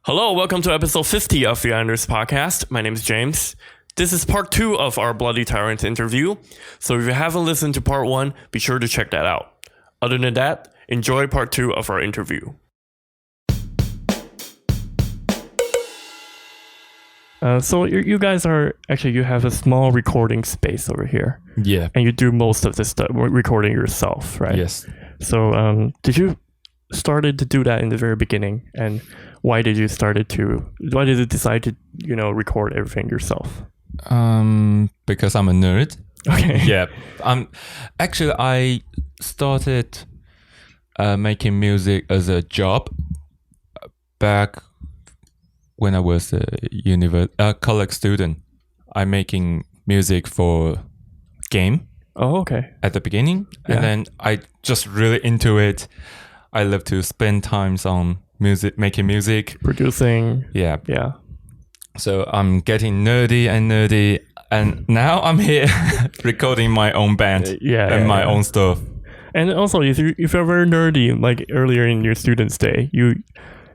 Hello, welcome to episode 50 of the Islanders podcast. My name is James. This is part 2 of our Bloody Tyrant interview. So if you haven't listened to part 1, be sure to check that out. Other than that, enjoy part 2 of our interview. So you guys are, actually you have a small recording space over here. Yeah. And you do most of this stuff, recording yourself, right? Yes. So did you started to do that in the very beginning, and why did you decide to record everything yourself? Because I'm a nerd. Okay. Yeah. I started making music as a job back when I was a college student. I'm making music for game. Oh, okay. At the beginning, and then I just really into it. I love to spend times on music, making music, producing. Yeah. Yeah. So I'm getting nerdy, and now I'm here recording my own band and my own stuff. And also, if you're very nerdy, like earlier in your student's day,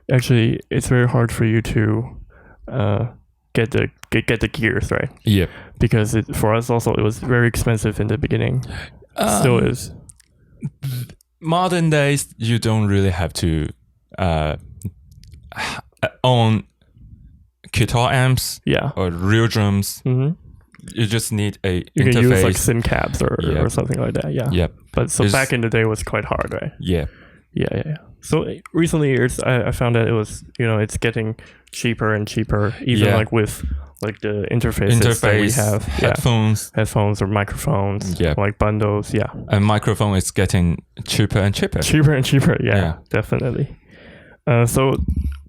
it's very hard for you to get the gears, right? Yeah. Because for us also, it was very expensive in the beginning. Still is. Modern days, you don't really have to own guitar amps or real drums. Mm-hmm. You just need a you interface. can use like sim cabs or something like that. Yeah. Yep. But back in the day, it was quite hard, right? Yeah. Yeah. So recently, I found that it was it's getting cheaper and cheaper, even like with like the interfaces that we have, headphones or microphones, like bundles, and microphone is getting cheaper and cheaper. Yeah. Definitely. So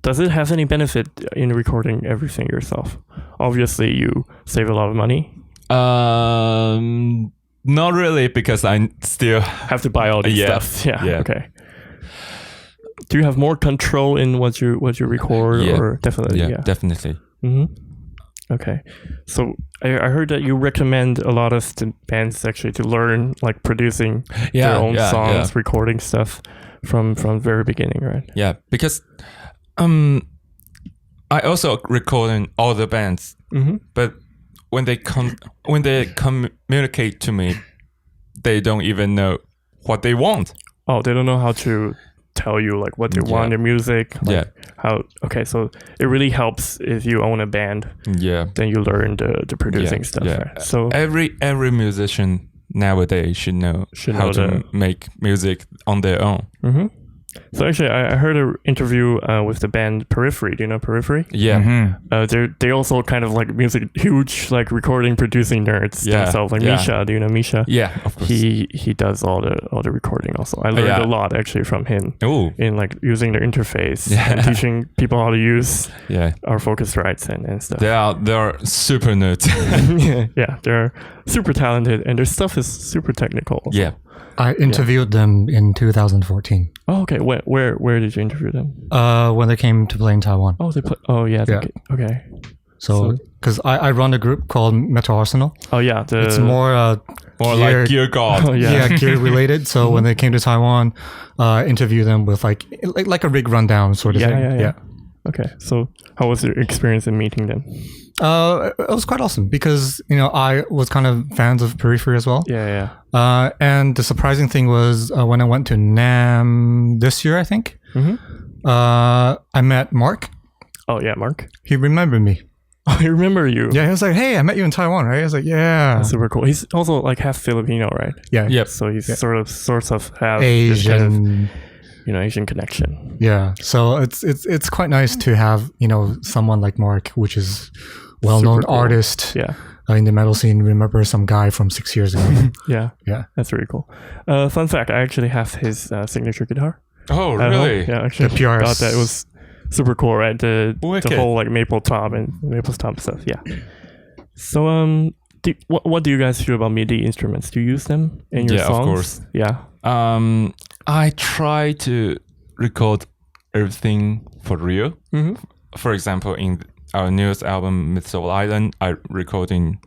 does it have any benefit in recording everything yourself? Obviously, you save a lot of money. Not really, because I still have to buy all this stuff. Yeah. Okay. Do you have more control in what you record? Or definitely? Yeah, definitely. Mm-hmm. Okay, so I heard that you recommend a lot of bands actually to learn like producing their own songs, recording stuff from very beginning, right? Yeah, because I also record in all the bands, but when they communicate to me, they don't even know what they want. Oh, they don't know how to tell you like what they want in their music, so it really helps if you own a band, then you learn the producing stuff, right? So every musician nowadays should know how to make music on their own. So actually, I heard an interview with the band Periphery. Do you know Periphery? Yeah. They also kind of like huge like recording, producing nerds themselves. Like Misha, do you know Misha? Yeah, of course. He does all the recording also. I learned a lot actually from him. In like using their interface and teaching people how to use our Focusrites and stuff. They are super nerds. Yeah, they're super talented and their stuff is super technical also. Yeah. I interviewed them in 2014. Oh, okay. Where did you interview them? When they came to play in Taiwan. Oh, they play. Oh, yeah. Okay. So, because I run a group called Metal Arsenal. Oh, yeah. It's more like Gear God. Oh, yeah. Gear related. So when they came to Taiwan, interview them with like a rig rundown sort of thing. Yeah. Okay. So how was your experience in meeting them? It was quite awesome because, I was kind of fans of Periphery as well. Yeah. And the surprising thing was when I went to NAMM this year, I think, I met Mark. Oh, yeah, Mark. He remembered me. Oh, I remember you. Yeah, he was like, hey, I met you in Taiwan, right? I was like, yeah. That's super cool. He's also like half Filipino, right? Yeah. Yep. So he's sort of half Asian. Asian connection. Yeah. So it's quite nice to have, someone like Mark, which is well-known artist in the metal scene. Remember some guy from 6 years ago. Yeah. That's really cool. Fun fact, I actually have his signature guitar. Oh, really? Yeah, actually. The PRS. Thought that it was super cool, right? The whole like maple top stuff. Yeah. So what do you guys feel about MIDI instruments? Do you use them in your songs? Yeah, of course. Yeah. I try to record everything for real. For example, in our newest album, Myths Island, I recording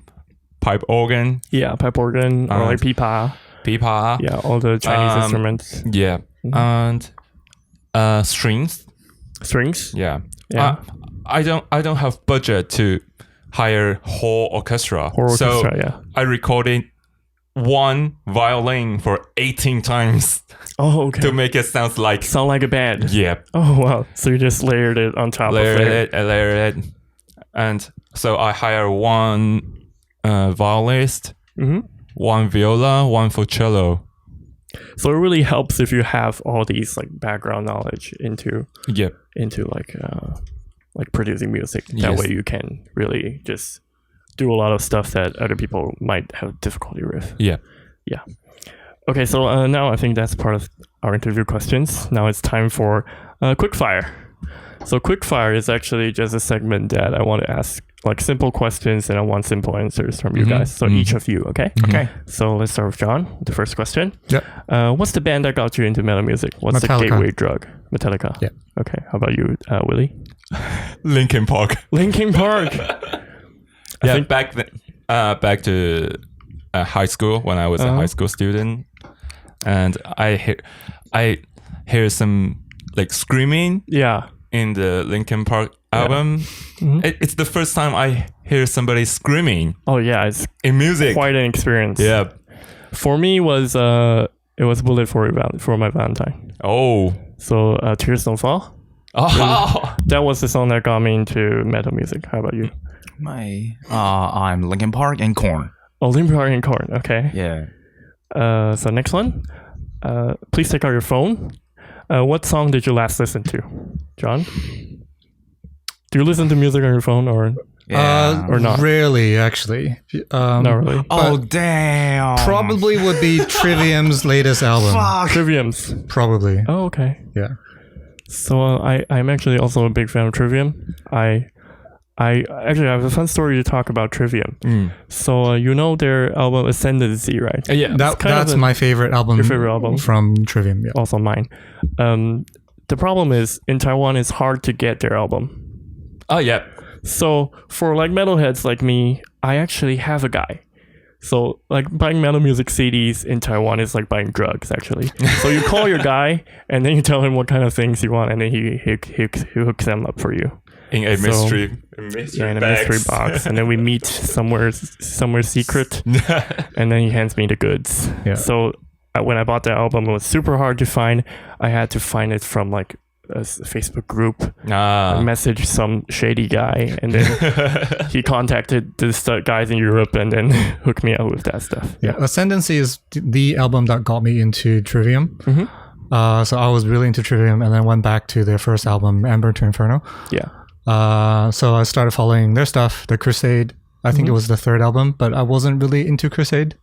pipe organ. Yeah, pipe organ or like pipa. Yeah, all the Chinese instruments. Yeah, and strings. Strings? Yeah, Yeah. I don't have budget to hire whole orchestra. So I recorded one violin for 18 times. Oh, okay. To make it sound like a band. Yeah. Oh wow. So you just layered it on top of it. Layered it. And so I hire one violinist, one viola, one for cello. So it really helps if you have all these like background knowledge into like producing music. That way you can really just do a lot of stuff that other people might have difficulty with. Yeah. Yeah. Okay, so now I think that's part of our interview questions. Now it's time for quickfire. So quickfire is actually just a segment that I want to ask like simple questions and I want simple answers from you guys. So each of you, okay? Okay. So let's start with John. The first question. Yeah. What's the band that got you into metal music? What's Metallica. the gateway drug? Metallica. Yeah. Okay. How about you, Willie? Linkin Park. Linkin Park. I think back to high school when I was a high school student, and I hear some like screaming. Yeah. In the Linkin Park album, it's the first time I hear somebody screaming. Oh yeah, it's in music. Quite an experience. Yeah. For me, it was Bullet for My Valentine. Oh. So Tears Don't Fall. Oh. That was the song that got me into metal music. How about you? I'm Linkin Park and Korn. Oh, Linkin Park and Korn. Okay. Yeah. So next one. Please take out your phone. What song did you last listen to, John? Do you listen to music on your phone or not? Rarely, actually. Not really. Oh, damn. Probably would be Trivium's latest album. Fuck. Trivium's. Probably. Oh, okay. Yeah. So I'm actually also a big fan of Trivium. I actually have a fun story to talk about Trivium. So you know their album Ascendancy, right? Yeah. That's my favorite album. Your favorite album from Trivium. Yeah. Also mine. The problem is in Taiwan it's hard to get their album. Oh yeah. So for like metalheads like me, I actually have a guy. So like buying metal music CDs in Taiwan is like buying drugs actually. So you call your guy and then you tell him what kind of things you want and then he hooks them up for you. In a mystery box, and then we meet somewhere secret, and then he hands me the goods. Yeah. So when I bought the album, it was super hard to find. I had to find it from like a Facebook group, message some shady guy, and then he contacted the guys in Europe, and then hooked me up with that stuff. Yeah, Ascendancy is the album that got me into Trivium. So I was really into Trivium, and then went back to their first album, Amber to Inferno. Yeah. So I started following their stuff, the Crusade. I think it was the third album, but I wasn't really into Crusade.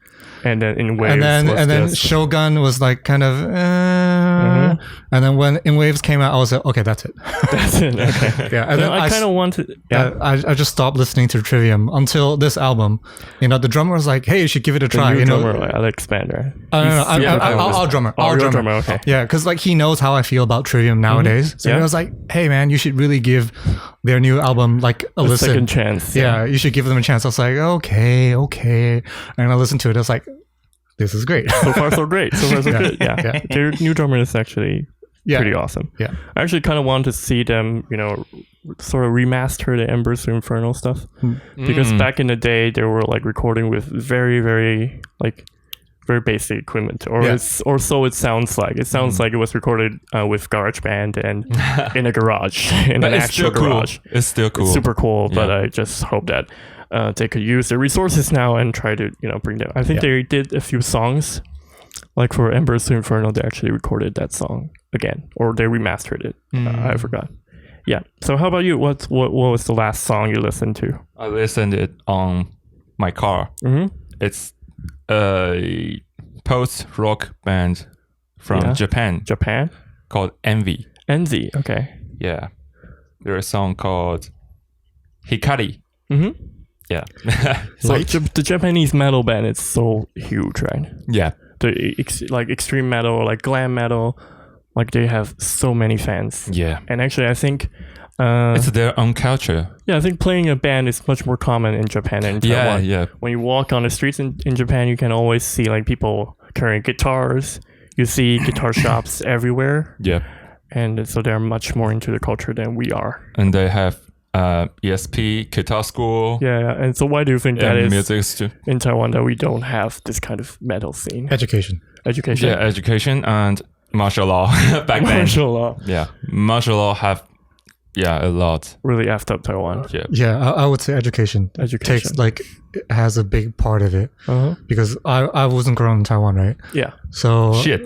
And then in Waves, and then Shogun was like kind of, and then when In Waves came out, I was like, okay, that's it. That's it. Okay. Yeah, and then I kind of wanted. Yeah, I just stopped listening to Trivium until this album. You know, the drummer was like, hey, you should give it a try. The drummer, like Alex Expander. I'll drummer. Okay. Yeah, because like he knows how I feel about Trivium nowadays. So he was like, hey man, you should really give their new album like a listen. Second chance. Yeah, you should give them a chance. I was like, okay. And I listened to it. I was like, this is great. So far, so great. So far, so good. Yeah. Their new drummer is actually pretty awesome. Yeah. I actually kind of want to see them, you know, sort of remaster the Embers to Infernal stuff. Because back in the day, they were like recording with very, very, like, very basic equipment. Or so it sounds like. It sounds like it was recorded with GarageBand and in a garage, in an actual garage. Cool. It's still cool. It's super cool, but I just hope that they could use their resources now and try to, you know, bring them. I think they did a few songs, like for Embers to Inferno, they actually recorded that song again, or they remastered it. I forgot. Yeah. So how about you? What was the last song you listened to? I listened it on my car. It's a post-rock band from Japan called Envy. Okay. Yeah. There's a song called Hikari. Yeah. So the Japanese metal band is so huge, right? Yeah. The like extreme metal, like glam metal, like they have so many fans. Yeah. And actually, I think it's their own culture. Yeah, I think playing a band is much more common in Japan than Taiwan. Yeah. When you walk on the streets in Japan, you can always see like people carrying guitars. You see guitar shops everywhere. Yeah. and so they're much more into the culture than we are. And they have ESP, guitar school. Yeah. And so why do you think that is music in Taiwan that we don't have this kind of metal scene? Education. Yeah, education and martial law back then. Martial law. Yeah, martial law have a lot. Really effed up Taiwan. Yeah, I would say education. Takes it has a big part of it because I wasn't grown in Taiwan, right? Yeah. So shit.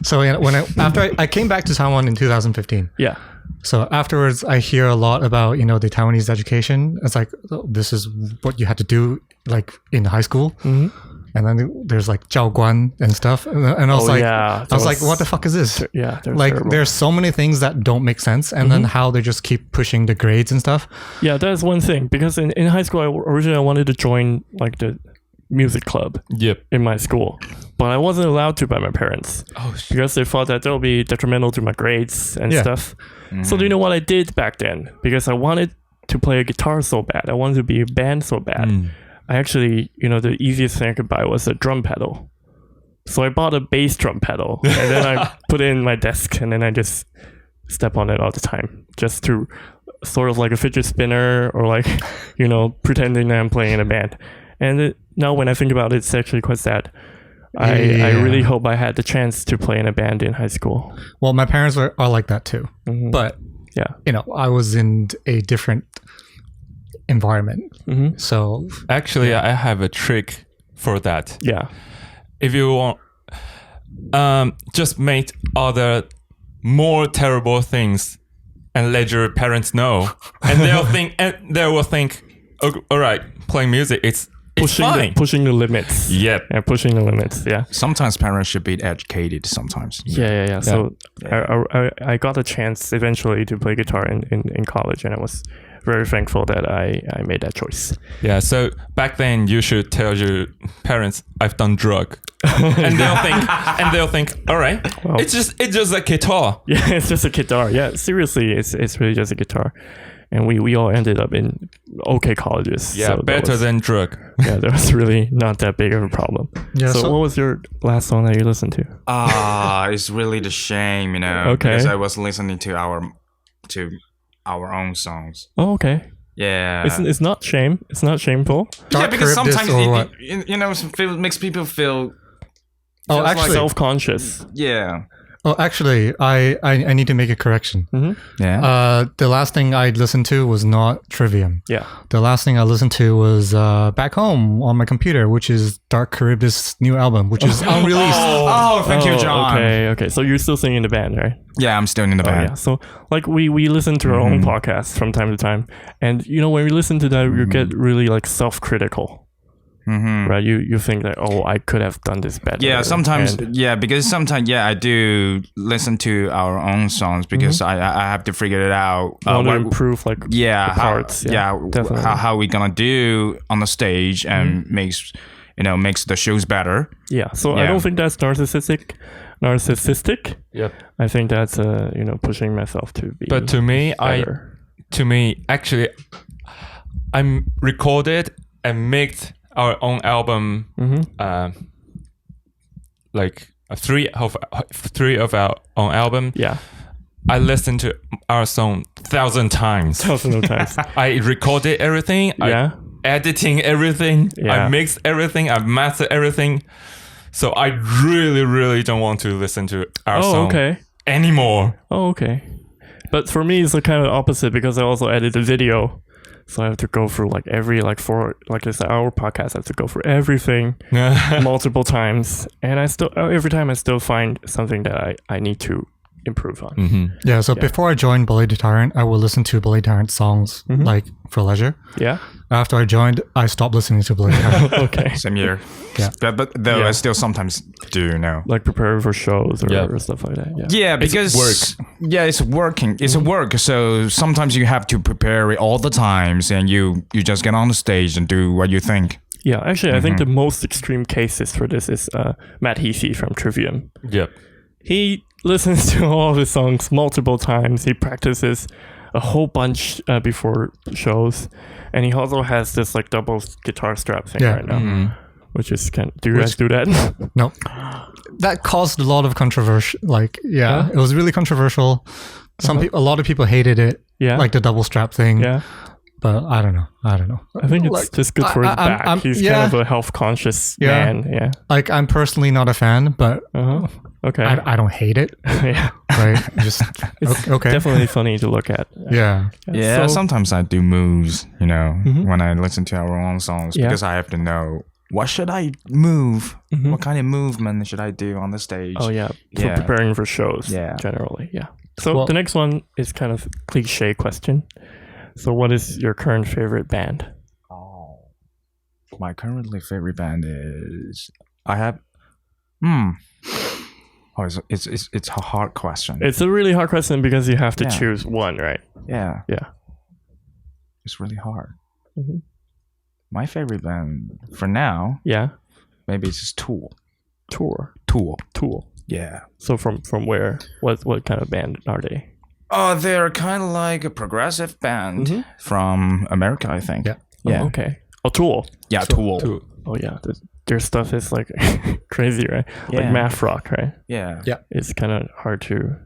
So after I came back to Taiwan in 2015. Yeah. So afterwards, I hear a lot about the Taiwanese education. It's like, oh, this is what you had to do like in high school. Mm-hmm. And then there's like 教官 and stuff. And I was like, what the fuck is this? Yeah. Like there's so many things that don't make sense. And then how they just keep pushing the grades and stuff. Yeah, that's one thing. Because in high school, originally I wanted to join like the music club in my school. But I wasn't allowed to by my parents. Oh, shit. Because they thought that that would be detrimental to my grades and stuff. Mm-hmm. So do you know what I did back then? Because I wanted to play a guitar so bad. I wanted to be a band so bad. I actually, the easiest thing I could buy was a drum pedal. So I bought a bass drum pedal and then I put it in my desk and then I just step on it all the time just to sort of like a fidget spinner or like, pretending that I'm playing in a band. And now when I think about it, it's actually quite sad. I really hope I had the chance to play in a band in high school. Well, my parents are like that too. Mm-hmm. But, I was in a different environment. Mm-hmm. So actually, I have a trick for that. Yeah. If you want, just make other more terrible things and let your parents know, and they will think, oh, all right, playing music, it's pushing the limits. Yep. Yeah, pushing the limits. Yeah. Sometimes parents should be educated. Sometimes. Yeah. So I got a chance eventually to play guitar in college, and I was very thankful that I made that choice. Yeah, so back then you should tell your parents I've done drug, and they'll think, all right, well, it's just a guitar. Yeah, it's just a guitar. Yeah, seriously, it's really just a guitar, and we all ended up in okay colleges. Yeah, so better than drug. Yeah, that was really not that big of a problem. Yeah. So what was your last song that you listened to? It's really the shame, Okay. Because I was listening to our own songs. Oh, okay. Yeah. It's not shame. It's not shameful. Yeah, because sometimes it makes people feel actually self-conscious. Yeah. Oh, actually, I need to make a correction. Mm-hmm. Yeah. The last thing I listened to was not Trivium. Yeah. The last thing I listened to was Back Home on my computer, which is Dark Charybdis' new album, which is unreleased. Thank you, John. Okay. So you're still singing in the band, right? Yeah, I'm still in the band. Yeah. So like we listen to our own podcasts from time to time, and when we listen to that, you get really like self-critical. Mm-hmm. Right, you think that I could have done this better. Yeah, sometimes because sometimes I do listen to our own songs because I have to figure it out. To improve like the parts. How we gonna do on the stage and makes the shows better. Yeah, so I don't think that's narcissistic. Yep. I think that's pushing myself to be. But to me, actually, I'm recorded and mixed our own album, like three of our own album. Yeah, I listened to our song 1,000 times. I recorded everything. Yeah, editing everything. Yeah. I mixed everything. I mastered everything. So I really, really don't want to listen to our song anymore. Oh, okay. But for me, it's kind of opposite because I also edit the video. So I have to go through like every for this our podcast. I have to go through everything multiple times, and every time I still find something that I need to improve on. Mm-hmm. Yeah. So before I joined Bloody Tyrant, I would listen to Bloody Tyrant songs like for leisure. Yeah. After I joined, I stopped listening to Bloody Tyrant. Okay. Same here. Yeah. But though I still sometimes do now. Like preparing for shows or stuff like that. Yeah, because it's work. Yeah, it's working. It's a work. So sometimes you have to prepare it all the times, and you just get on the stage and do what you think. Yeah, actually, I think the most extreme cases for this is Matt Heasy from Trivium. Yep. He listens to all of his songs multiple times. He practices a whole bunch before shows, and he also has this like double guitar strap thing right now. Mm-hmm. which is do you guys do that? No. That caused a lot of controversy. Like, Huh? it was really controversial. A lot of people hated it. Yeah. Like the double strap thing. Yeah. But I don't know. I think it's just good for his back. He's kind of a health conscious man. Yeah. Like, I'm personally not a fan, but Okay. I don't hate it. Yeah. Right? Just okay. Definitely funny to look at. Yeah. Yeah, So- sometimes I do moves, when I listen to our own songs Yeah. because I have to know what should I move? What kind of movement should I do on the stage? Oh yeah. For Yeah. preparing for shows. Yeah. Generally. Yeah. So Well- the next one is kind of cliche question. So what is your current favorite band? Oh, my currently favorite band is I have. Oh, it's a hard question. It's a really hard question because you have to Yeah. choose one, right? Yeah, Yeah. it's really hard. Mhm. My favorite band for now, Yeah. maybe it's just Tool. Tour. Tool. Yeah. So from where? What kind of band are they? Oh, they're kind of like a progressive band from America, I think. Yeah. Yeah. Oh, okay. Oh, Tool. Yeah, Tool. Oh yeah. Their stuff is like crazy, right? Like Yeah. math rock, right? Yeah. Yeah. It's kind of hard to.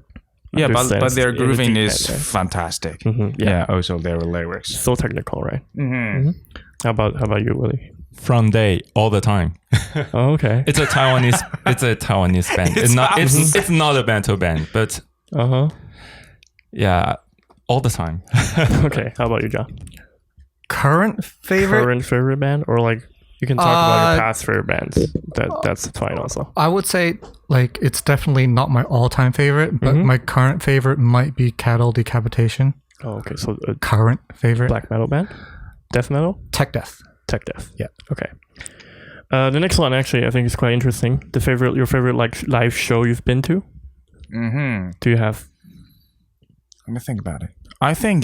Yeah, understand but their in the grooving deep is end, right? fantastic. Yeah. Also their lyrics. So technical, right? Mm-hmm. How about you, Willie? From day all the time. Oh, okay. It's a Taiwanese band. It's not a bento band, but yeah, all the time. Okay. How about you, John? Current favorite? Current favorite band, or like you can talk about your past favorite bands. That's fine also. I would say, like, it's definitely not my all-time favorite, but my current favorite might be Cattle Decapitation. Oh, okay. So a Current favorite. black metal band, death metal, Tech Death. tech death. Yeah. Okay. The next one actually I think is quite interesting. Your favorite like live show you've been to? Mm-hmm. Do you have? Let me think about it. I think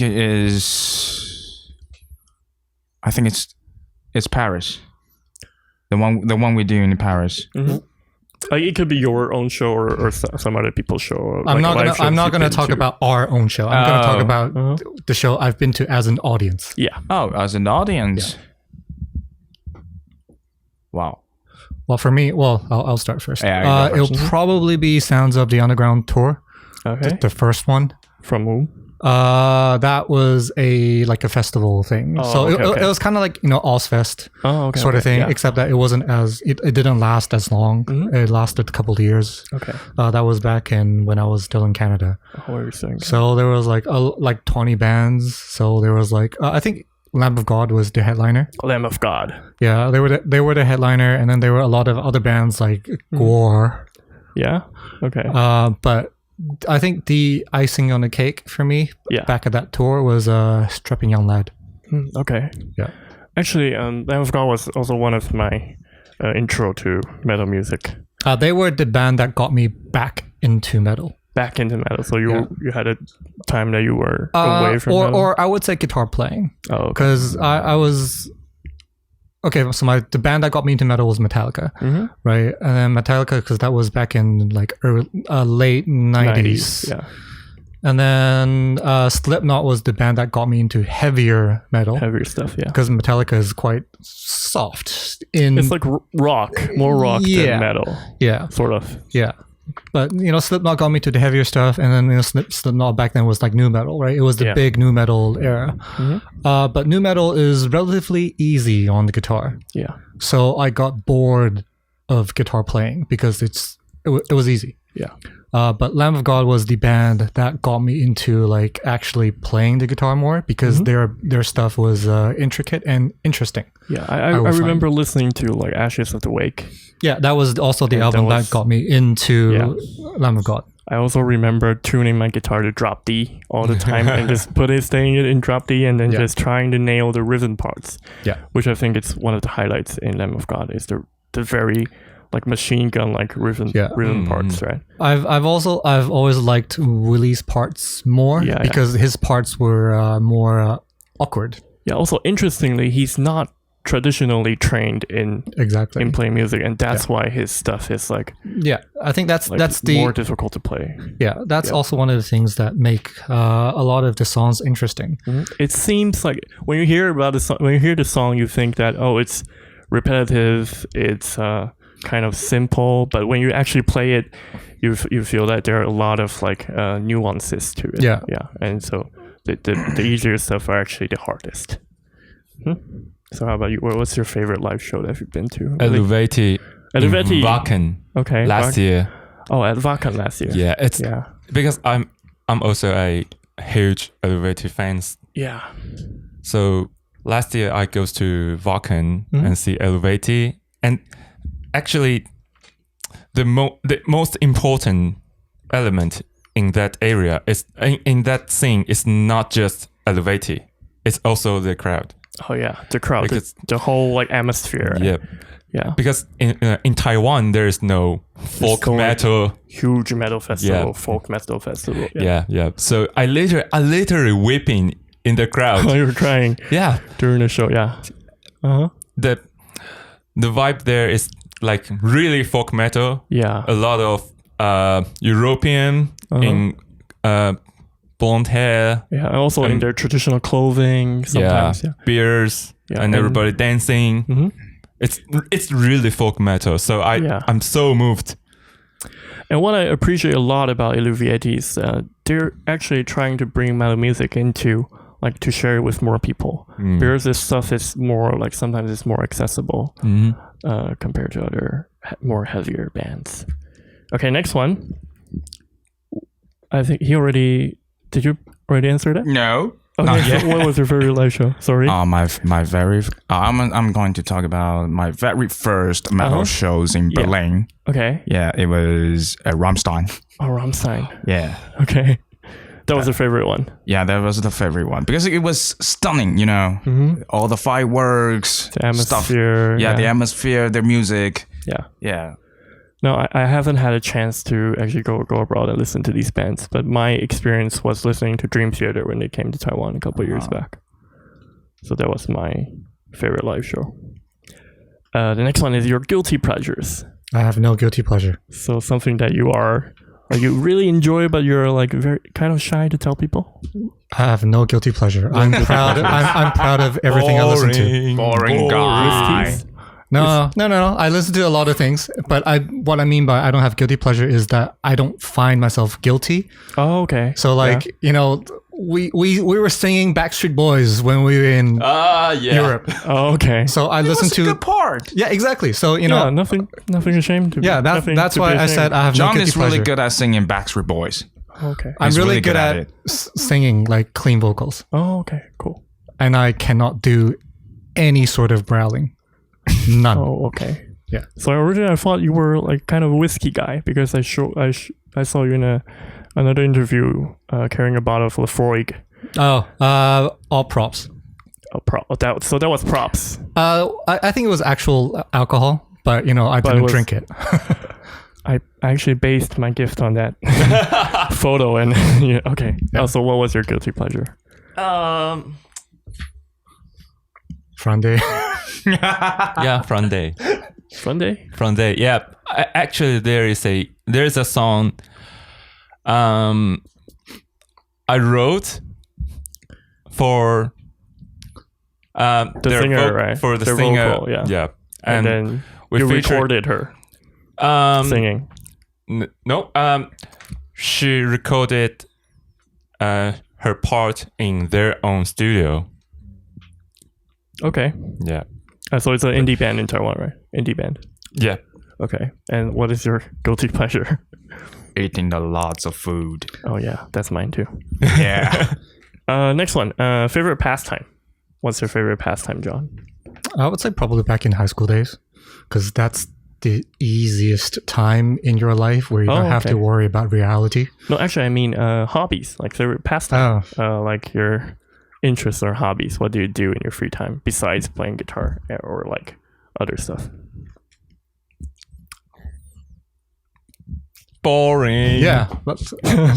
it's Paris. The one we do in Paris. Like it could be your own show or some other people's show. Or I'm like not gonna talk about our own show. I'm gonna talk about the show I've been to as an audience. Yeah. Oh, as an audience. Wow. Well, for me, I'll start first. Yeah, you go It'll probably be Sounds of the Underground tour, Okay. the first one. From who? That was a festival thing. Oh, So okay. it was kind of like Ozfest Oh, okay. sort of thing, Yeah. except that it wasn't it didn't last as long. It lasted a couple of years. Okay. That was back when I was still in Canada. What were you saying? So there was like 20 bands. So there was I think Lamb of God was the headliner. Lamb of God. Yeah, they were the headliner, and then there were a lot of other bands like Gore. Yeah. Okay. But I think the icing on the cake for me back at that tour was Strapping Young Lad. Okay. Yeah. Actually, Lamb of God was also one of my intro to metal music. They were the band that got me back into metal. Back into metal. So you had a time that you were away from metal? Or I would say guitar playing. Oh, okay. Because I was... Okay, so the band that got me into metal was Metallica, right? And then Metallica, because that was back in late 90s. Yeah. And then Slipknot was the band that got me into heavier metal. Heavier stuff, yeah. Because Metallica is quite soft. It's like rock, more rock than metal, Yeah, sort of. yeah. But Slipknot got me to the heavier stuff, and then Slipknot back then was like new metal, right? It was the big new metal era. But new metal is relatively easy on the guitar, Yeah. so I got bored of guitar playing because it was easy. Yeah. But Lamb of God was the band that got me into actually playing the guitar more because their stuff was intricate and interesting. Yeah. I remember listening to like Ashes of the Wake. Yeah, that was also the album that got me into Lamb of God. I also remember tuning my guitar to drop D all the time and just staying it in drop D and then just trying to nail the rhythm parts. Yeah. Which I think it's one of the highlights in Lamb of God is the very like machine gun like rhythm parts, right? I've always liked Willie's parts more because his parts were more awkward. Yeah. Also, interestingly, he's not traditionally trained in playing music, and that's why his stuff is I think that's the more difficult to play. That's also one of the things that make a lot of the songs interesting. It seems like when you hear the song, you think that it's repetitive. It's kind of simple, but when you actually play it, you feel that there are a lot of like nuances to it. Yeah. And so the easier stuff are actually the hardest. So how about you? What's your favorite live show that you've been to? Eluveitie. Eluveitie. Wacken. Okay. Last year. Oh, at Wacken last year. Yeah, it's because I'm also a huge Eluveitie fans. Yeah. So last year I goes to Wacken and see Eluveitie, and actually the most important element in that area is in that scene is not just Eluveitie, it's also the crowd. Oh yeah, the crowd, the whole like atmosphere. Yeah. Yeah, because in Taiwan there is no folk metal, huge metal festival, folk metal festival. Yeah. So I literally weeping in the crowd. Oh, you were crying. Yeah, during the show. Yeah. The vibe there is like really folk metal. Yeah. A lot of European in blonde hair. Yeah, and also in their traditional clothing. Sometimes. Yeah. Beers and everybody dancing. It's really folk metal, so I'm so moved. And what I appreciate a lot about Eluveitie is they're actually trying to bring metal music into like to share it with more people, because this stuff is more like sometimes it's more accessible compared to other more heavier bands. Okay, next one. I think did you already answer that? No. Okay, so what was your favorite live show? Sorry. My very. I'm going to talk about my very first metal shows in Berlin. Okay. Yeah, it was Rammstein. Oh, Rammstein. Yeah. Okay. That was your favorite one. Yeah, that was the favorite one because it was stunning. You know, all the fireworks, the atmosphere. Stuff. Yeah, the atmosphere, the music. Yeah. No, I haven't had a chance to actually go abroad and listen to these bands, but my experience was listening to Dream Theater when they came to Taiwan a couple of years back. So that was my favorite live show. The next one is your guilty pleasures. I have no guilty pleasure. So something that you really enjoy, but you're like very kind of shy to tell people. I have no guilty pleasure. I'm proud. I'm proud of everything I listen to. Boring guy. Whiskeys. No. I listen to a lot of things, but what I mean by I don't have guilty pleasure is that I don't find myself guilty. Oh, okay. So you know, we were singing Backstreet Boys when we were in Europe. Oh, okay. So I listened to a good part. Yeah, exactly. So you know, nothing ashamed to. Yeah, that's why I said I have no guilty pleasure. John is really good at singing Backstreet Boys. Okay. I'm really good at singing like clean vocals. Oh, okay, cool. And I cannot do any sort of growling. None. Oh, okay. Yeah. So originally I thought you were like kind of a whiskey guy because I saw you in another interview carrying a bottle of Lafroig. All props. So that was props. I think it was actual alcohol, but you know I didn't drink it. I actually based my gift on that photo and okay. Yeah. So what was your guilty pleasure? Fronde. Yeah, Fronde. Fronde? Yeah. Actually, there's a song I wrote for the singer, right? For the their singer, vocal, yeah. And then you recorded her singing. No. She recorded her part in their own studio. Okay. Yeah. So it's an indie band in Taiwan, right? Indie band. Yeah. Okay. And what is your guilty pleasure? Eating lots of food. Oh yeah, that's mine too. Yeah. Next one. Favorite pastime. What's your favorite pastime, John? I would say probably back in high school days, because that's the easiest time in your life where you don't have to worry about reality. No, actually, I mean hobbies, like favorite pastime. Like your interests or hobbies. What do you do in your free time besides playing guitar or like other stuff? Boring. Yeah.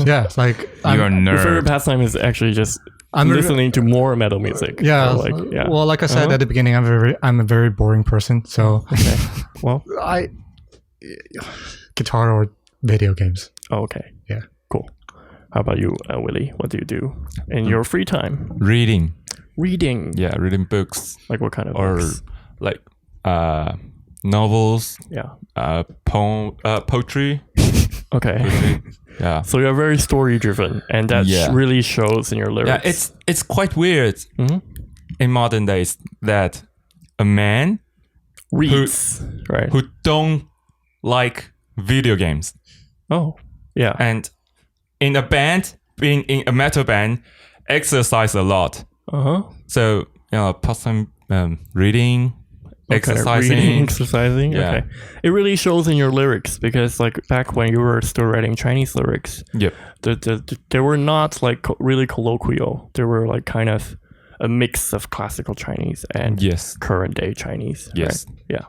Yeah. Like you're a nerd. Your favorite pastime is actually just listening to more metal music. Yeah. Well, like I said at the beginning, I'm a very boring person. So, okay. Well, guitar or video games. Oh, okay. Yeah. Cool. How about you, Willie? What do you do in your free time? Reading. Reading. Yeah, reading books. Like what kind of or books? Like novels, Yeah. poetry. Okay. Yeah. So you're very story driven, and that Yeah. really shows in your lyrics. Yeah, it's quite weird Mhm. in modern days that a man Reads, right? who don't like video games Oh, yeah. and in a band, being in a metal band, exercise a lot. Uh-huh. So, pastime reading, Okay, exercising. reading, exercising. Yeah. Okay. It really shows in your lyrics because, like, back when you were still writing Chinese lyrics, Yep. they were not like really colloquial. They were like kind of a mix of classical Chinese and Yes. current day Chinese. Yes. Right? Yeah.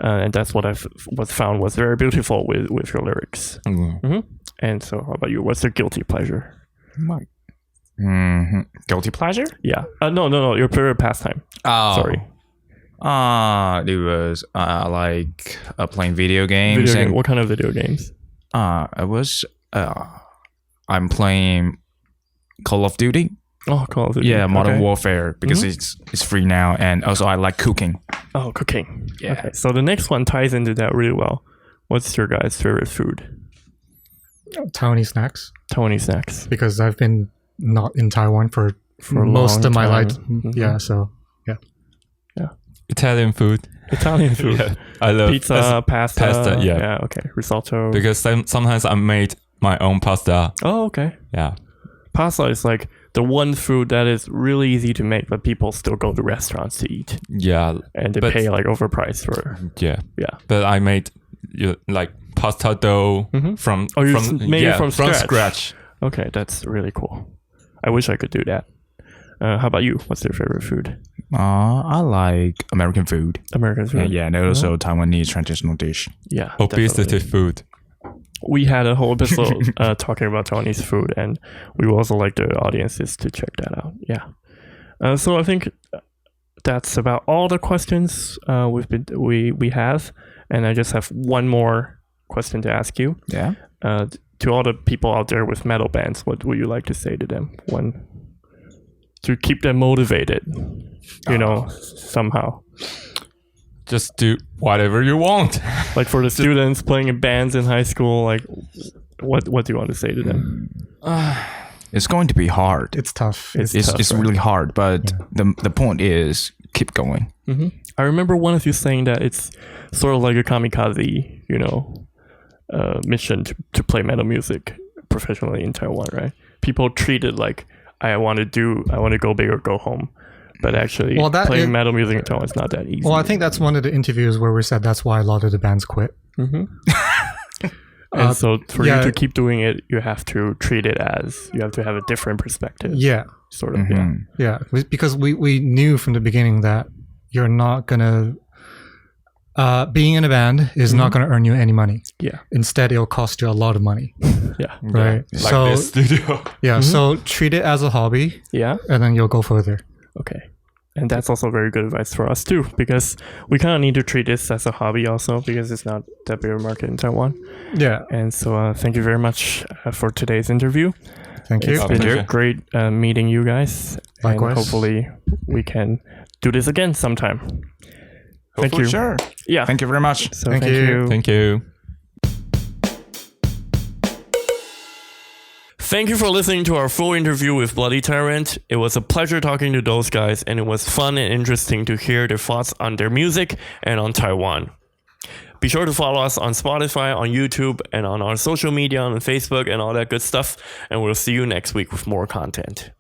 And that's what I've found was very beautiful with your lyrics. Mm. And so, how about you? What's your guilty pleasure? Guilty pleasure? Yeah. No. Your favorite pastime. Oh, Sorry. It was like playing video games. Video game. And What kind of video games? it was I'm playing Call of Duty. Oh, Call of Duty. Yeah, Modern Okay. Warfare because it's free now, and also I like cooking. Oh, cooking. Yeah. Okay. So the next one ties into that really well. What's your guys' favorite food? Taiwanese snacks, Taiwanese snacks. because I've been not in Taiwan for For a most long of my time. life. Mhm. Yeah, so Italian food. Italian food. Yeah, I love Pizza, pasta. pasta, yeah. Yeah, okay. Risotto. because sometimes I made my own pasta. Oh, okay. Yeah. Pasta is like the one food that is really easy to make, but people still go to restaurants to eat. Yeah. And they But- pay like overpriced for. Yeah. Yeah. But I made like pasta dough from Oh, you from made it from scratch. scratch. Okay, that's really cool. I wish I could do that. How about you? What's your favorite food? I like American food. American food? Yeah, and also Taiwanese traditional dish. Yeah. Obesity definitely. food. We had a whole episode talking about Taiwanese food, and we would also like the audiences to check that out. Yeah. So I think that's about all the questions we have, and I just have one more question to ask you. Yeah. To all the people out there with metal bands, what would you like to say to them? To keep them motivated, somehow. Just do whatever you want. Like for the students playing in bands in high school, like what do you want to say to them? It's going to be hard. it's tough. It's It's tough, right? really hard, but the point is keep going. I remember one of you saying that it's sort of like a kamikaze, mission to play metal music professionally in Taiwan, right? People treat it like I want to go big or go home, but actually Well, that playing is- metal music in Taiwan is not that easy. Well, I think that's one of the interviews where we said that's why a lot of the bands quit. and so for yeah. you to keep doing it, you have to treat it as you have to have a different perspective. Yeah, Sort of. Yeah. yeah, because we knew from the beginning that you're not gonna being in a band is not gonna earn you any money. Yeah. Instead, it'll cost you a lot of money, Yeah. right? Like so this studio. yeah, so treat it as a hobby, Yeah. and then you'll go further. Okay. And that's also very good advice for us too, because we kind of need to treat this as a hobby also, because it's not that big a market in Taiwan. Yeah, And so thank you very much for today's interview. thank you. It's been pleasure. great meeting you guys. Likewise. And hopefully we can do this again sometime. Thank you. Sure. Yeah. Thank you very much. So Thank thank you. you. Thank you. Thank you for listening to our full interview with Bloody Tyrant. It was a pleasure talking to those guys, and it was fun and interesting to hear their thoughts on their music and on Taiwan. Be sure to follow us on Spotify, on YouTube, and on our social media, on Facebook, and all that good stuff. And we'll see you next week with more content.